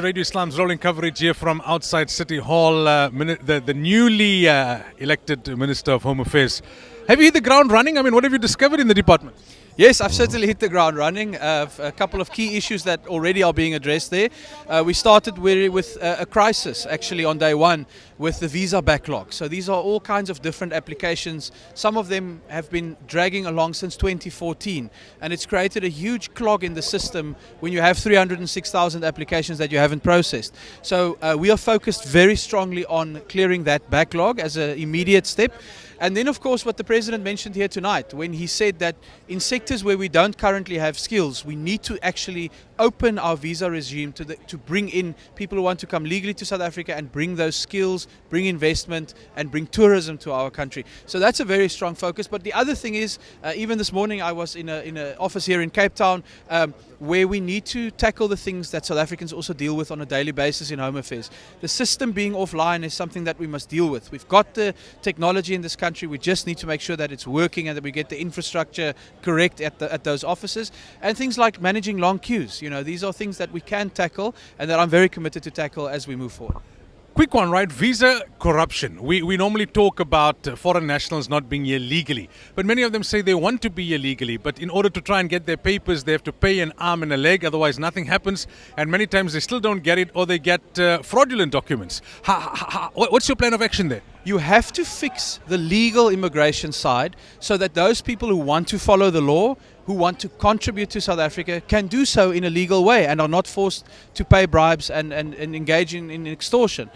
Radio Islam's rolling coverage here from outside City Hall. The newly elected Minister of Home Affairs. Have you hit the ground running? I mean, what have you discovered in the department? Yes, I've certainly hit the ground running. A couple of key issues that already are being addressed there. We started with a crisis actually on day one with the visa backlog. So these are all kinds of different applications. Some of them have been dragging along since 2014, and it's created a huge clog in the system when you have 306,000 applications that you haven't processed. So we are focused very strongly on clearing that backlog as an immediate step. And then, of course, what the President mentioned here tonight, when he said that in sectors where we don't currently have skills, we need to actually open our visa regime to bring in people who want to come legally to South Africa and bring those skills, bring investment and bring tourism to our country. So that's a very strong focus. But the other thing is, even this morning I was in an office here in Cape Town where we need to tackle the things that South Africans also deal with on a daily basis in Home Affairs. The system being offline is something that we must deal with. We've got the technology in this country. We just need to make sure that it's working and that we get the infrastructure correct at those offices. And things like managing long queues. You know, these are things that we can tackle and that I'm very committed to tackle as we move forward. Quick one, right? Visa corruption. We normally talk about foreign nationals not being here legally, but many of them say they want to be here legally, but in order to try and get their papers, they have to pay an arm and a leg, otherwise nothing happens, and many times they still don't get it, or they get fraudulent documents. What's your plan of action there? You have to fix the legal immigration side so that those people who want to follow the law, who want to contribute to South Africa, can do so in a legal way and are not forced to pay bribes and engage in extortion.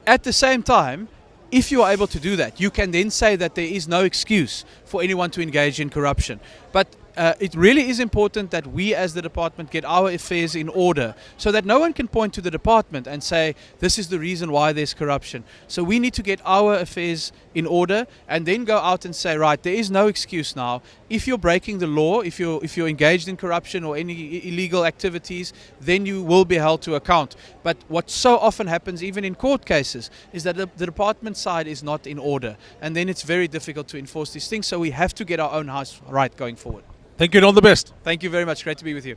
At the same time, if you are able to do that, you can then say that there is no excuse for anyone to engage in corruption. But it really is important that we as the department get our affairs in order so that no one can point to the department and say this is the reason why there's corruption. So we need to get our affairs in order and then go out and say, right, there is no excuse now. If you're breaking the law, if you're engaged in corruption or any illegal activities, then you will be held to account. But what so often happens, even in court cases, is that the department side is not in order. And then it's very difficult to enforce these things. So we have to get our own house right going forward. Thank you and all the best. Thank you very much. Great to be with you.